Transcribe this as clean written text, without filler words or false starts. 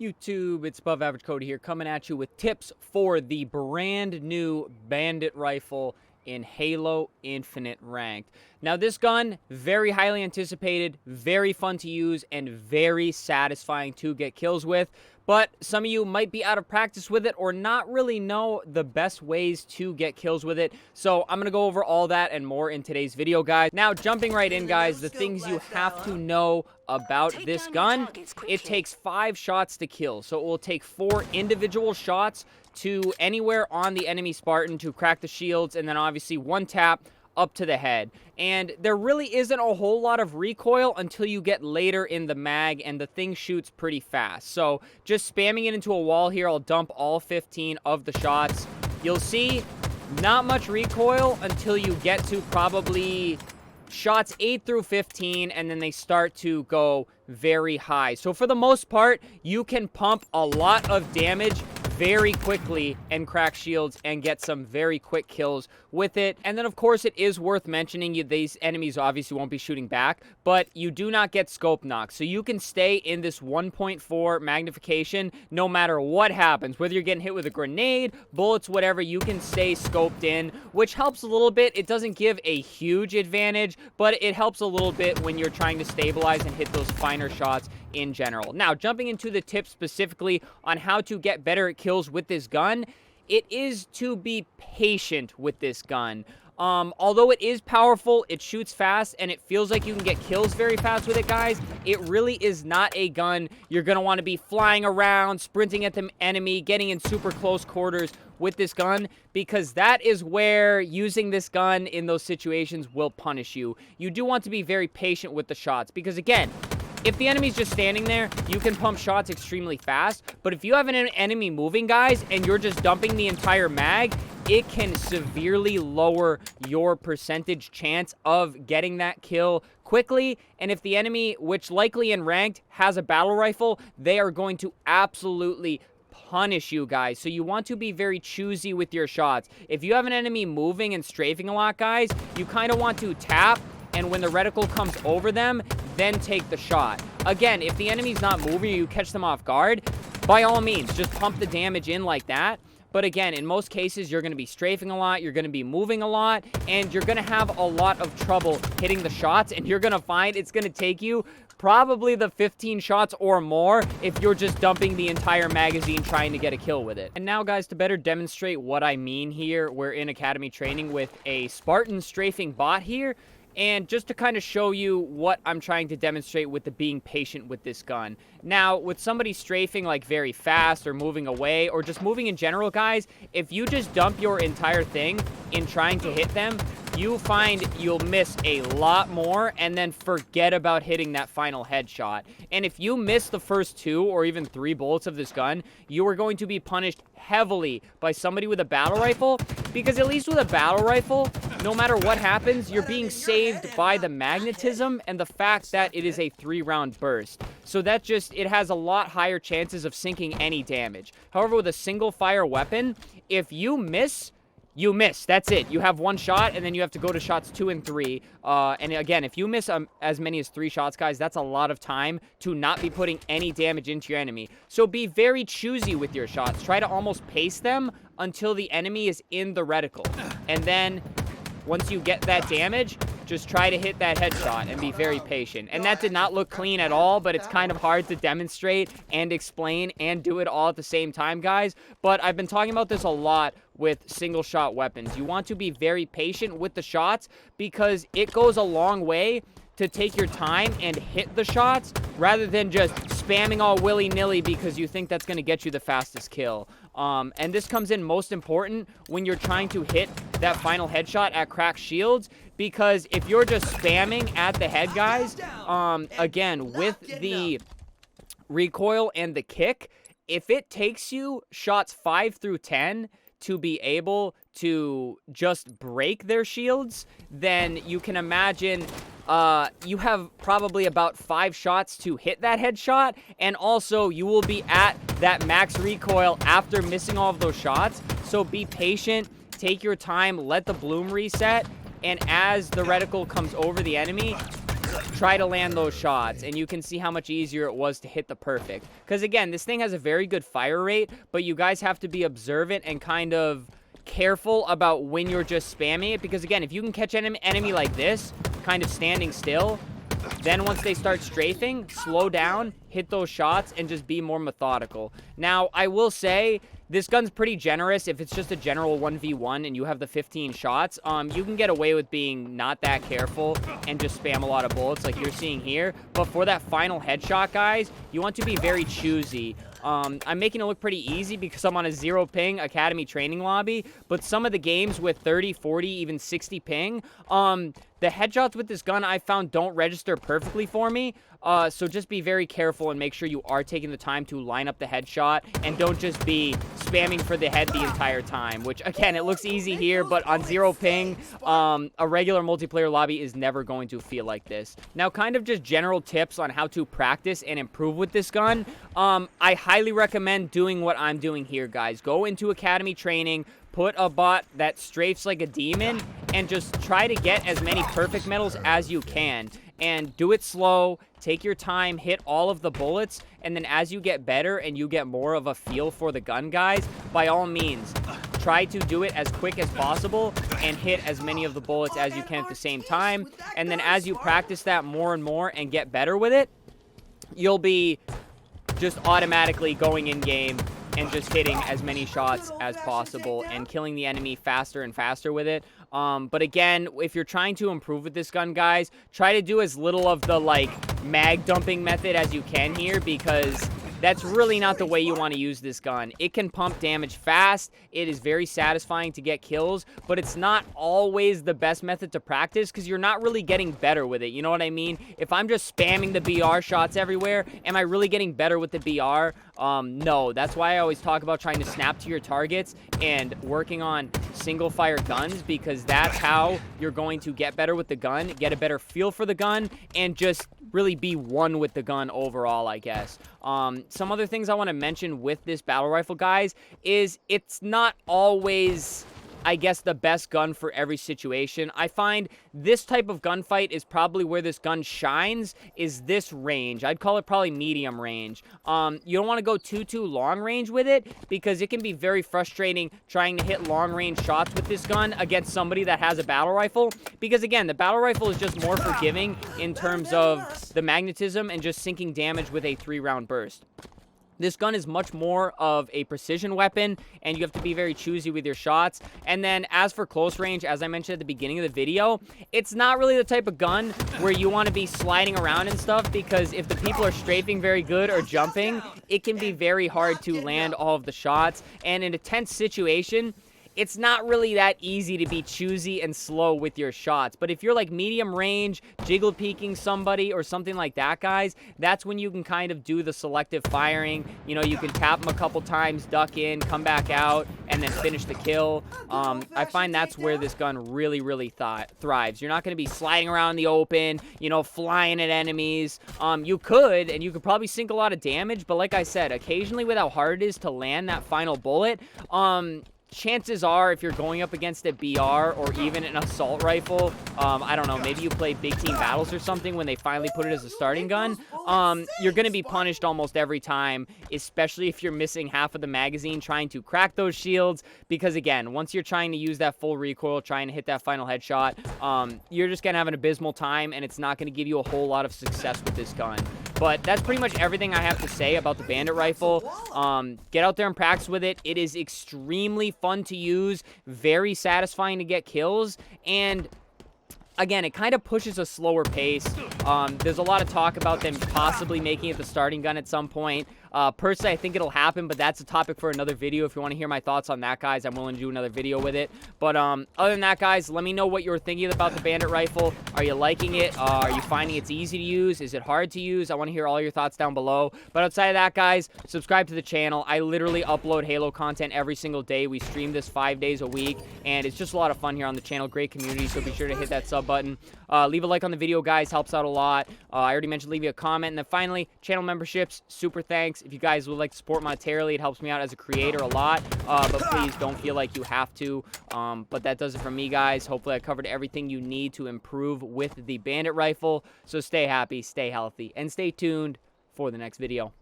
YouTube, it's Above Average Cody here, coming at you with tips for the brand new Bandit rifle in Halo Infinite Ranked. Now, this gun, very highly anticipated, very fun to use, and very satisfying to get kills with. But some of you might be out of practice with it or not really know the best ways to get kills with it. So I'm going to go over all that and more in today's video, guys. Now, jumping right in, guys, the things you have to know about this gun: it takes 5 shots to kill. So it will take 4 individual shots to anywhere on the enemy Spartan to crack the shields, and then obviously 1 tap up to the head. And there really isn't a whole lot of recoil until you get later in the mag, and the thing shoots pretty fast. So just spamming it into a wall here, I'll dump all 15 of the shots. You'll see not much recoil until you get to probably shots 8 through 15, and then they start to go very high. So for the most part, you can pump a lot of damage very quickly and crack shields and get some very quick kills with it. And then, of course, it is worth mentioning, these enemies obviously won't be shooting back, but you do not get scope knock. So you can stay in this 1.4 magnification no matter what happens. Whether you're getting hit with a grenade, bullets, whatever, you can stay scoped in, which helps a little bit. It doesn't give a huge advantage, but it helps a little bit when you're trying to stabilize and hit those finer shots in general. Now, jumping into the tips specifically on how to get better at kills with this gun, it is to be patient with this gun. Although it is powerful, it shoots fast, and it feels like you can get kills very fast with it, guys, it really is not a gun you're going to want to be flying around, sprinting at the enemy, getting in super close quarters with this gun, because that is where using this gun in those situations will punish you. You do want to be very patient with the shots, because again, if the enemy's just standing there, you can pump shots extremely fast. But if you have an enemy moving, guys, and you're just dumping the entire mag, it can severely lower your percentage chance of getting that kill quickly. And if the enemy, which likely in ranked, has a battle rifle, they are going to absolutely punish you, guys. So you want to be very choosy with your shots. If you have an enemy moving and strafing a lot, guys, you kind of want to tap, and when the reticle comes over them, then take the shot. Again, if the enemy's not moving, you catch them off guard, by all means, just pump the damage in like that. But again, in most cases, you're going to be strafing a lot, you're going to be moving a lot, and you're going to have a lot of trouble hitting the shots, and you're going to find it's going to take you probably the 15 shots or more if you're just dumping the entire magazine trying to get a kill with it. And now, guys, to better demonstrate what I mean here, we're in Academy training with a Spartan strafing bot here. And just to kind of show you what I'm trying to demonstrate with the being patient with this gun. Now, with somebody strafing like very fast or moving away or just moving in general, guys, if you just dump your entire thing in trying to hit them, you find you'll miss a lot more and then forget about hitting that final headshot. And if you miss the first 2 or even 3 bullets of this gun, you are going to be punished heavily by somebody with a battle rifle, because at least with a battle rifle, no matter what happens, you're being saved by the magnetism and the fact that it is a 3-round burst. So that just, it has a lot higher chances of sinking any damage. However, with a single fire weapon, if you miss, you miss. That's it. You have 1 shot, and then you have to go to shots 2 and 3. And again, if you miss as many as 3 shots, guys, that's a lot of time to not be putting any damage into your enemy. So be very choosy with your shots. Try to almost pace them until the enemy is in the reticle. And then once you get that damage, just try to hit that headshot and be very patient. And that did not look clean at all, but it's kind of hard to demonstrate and explain and do it all at the same time, guys. But I've been talking about this a lot with single shot weapons. You want to be very patient with the shots, because it goes a long way to take your time and hit the shots rather than just spamming all willy-nilly because you think that's going to get you the fastest kill. And this comes in most important when you're trying to hit that final headshot at cracked shields, because if you're just spamming at the head, guys, again, with the recoil and the kick, if it takes you shots 5 through 10 to be able to just break their shields, then you can imagine you have probably about 5 shots to hit that headshot, and also you will be at that max recoil after missing all of those shots. So be patient, take your time, let the bloom reset, and as the reticle comes over the enemy, try to land those shots, and you can see how much easier it was to hit the perfect. Because again, this thing has a very good fire rate, but you guys have to be observant and kind of careful about when you're just spamming it, because again, if you can catch an enemy like this, kind of standing still, then once they start strafing, slow down, hit those shots, and just be more methodical. Now, I will say, this gun's pretty generous. If it's just a general 1v1 and you have the 15 shots, you can get away with being not that careful and just spam a lot of bullets like you're seeing here. But for that final headshot, guys, you want to be very choosy. I'm making it look pretty easy because I'm on a 0 ping Academy training lobby, but some of the games with 30, 40, even 60 ping, the headshots with this gun I found don't register perfectly for me. So just be very careful and make sure you are taking the time to line up the headshot and don't just be spamming for the head the entire time, which again, it looks easy here, but on 0 ping, a regular multiplayer lobby is never going to feel like this. Now, kind of just general tips on how to practice and improve with this gun. I highly recommend doing what I'm doing here, guys. Go into Academy training, put a bot that strafes like a demon, and just try to get as many perfect medals as you can. And do it slow, take your time, hit all of the bullets, and then as you get better and you get more of a feel for the gun, guys, by all means, try to do it as quick as possible and hit as many of the bullets as you can at the same time. And then as you practice that more and more and get better with it, you'll be just automatically going in game and just hitting as many shots as possible and killing the enemy faster and faster with it. But again, if you're trying to improve with this gun, guys, try to do as little of the, like, mag dumping method as you can here, because that's really not the way you want to use this gun. It can pump damage fast. It is very satisfying to get kills, but it's not always the best method to practice because you're not really getting better with it. You know what I mean? If I'm just spamming the BR shots everywhere, am I really getting better with the BR? No. That's why I always talk about trying to snap to your targets and working on single fire guns, because that's how you're going to get better with the gun, get a better feel for the gun, and just really be one with the gun overall, I guess. Some other things I want to mention with this battle rifle, guys, is it's not always, I guess, the best gun for every situation. I find this type of gunfight is probably where this gun shines, is this range. I'd call it probably medium range. You don't want to go too long range with it, because it can be very frustrating trying to hit long range shots with this gun against somebody that has a battle rifle, because again, the battle rifle is just more forgiving in terms of the magnetism and just sinking damage with a 3-round burst. This gun is much more of a precision weapon, and you have to be very choosy with your shots. And then as for close range, as I mentioned at the beginning of the video, it's not really the type of gun where you want to be sliding around and stuff, because if the people are strafing very good or jumping, it can be very hard to land all of the shots. And in a tense situation, it's not really that easy to be choosy and slow with your shots. But if you're like medium range, jiggle peeking somebody or something like that, guys, that's when you can kind of do the selective firing. You know, you can tap them a couple times, duck in, come back out, and then finish the kill. I find that's where this gun really thrives. You're not going to be sliding around in the open, you know, flying at enemies. You could, and you could probably sink a lot of damage, but like I said, occasionally with how hard it is to land that final bullet, chances are, if you're going up against a BR or even an assault rifle, I don't know, maybe you play big team battles or something when they finally put it as a starting gun, you're going to be punished almost every time, especially if you're missing half of the magazine trying to crack those shields, because again, once you're trying to use that full recoil, trying to hit that final headshot, you're just going to have an abysmal time, and it's not going to give you a whole lot of success with this gun. But that's pretty much everything I have to say about the Bandit rifle. Get out there and practice with it. It is extremely fun to use, very satisfying to get kills, and again, it kind of pushes a slower pace. There's a lot of talk about them possibly making it the starting gun at some point. Personally, I think it'll happen, but that's a topic for another video. If you want to hear my thoughts on that, guys, I'm willing to do another video with it. But other than that, guys, let me know what you're thinking about the Bandit rifle. Are you liking it? Are you finding it's easy to use? Is it hard to use? I want to hear all your thoughts down below. But outside of that, guys, subscribe to the channel. I literally upload Halo content every single day. We stream this 5 days a week, and it's just a lot of fun here on the channel. Great community, so be sure to hit that sub button. Leave a like on the video, guys. Helps out a lot. I already mentioned leaving a comment. And then finally, channel memberships. Super thanks. If you guys would like to support monetarily, it helps me out as a creator a lot. But please don't feel like you have to. But that does it for me, guys. Hopefully I covered everything you need to improve with the Bandit rifle. So stay happy, stay healthy, and stay tuned for the next video.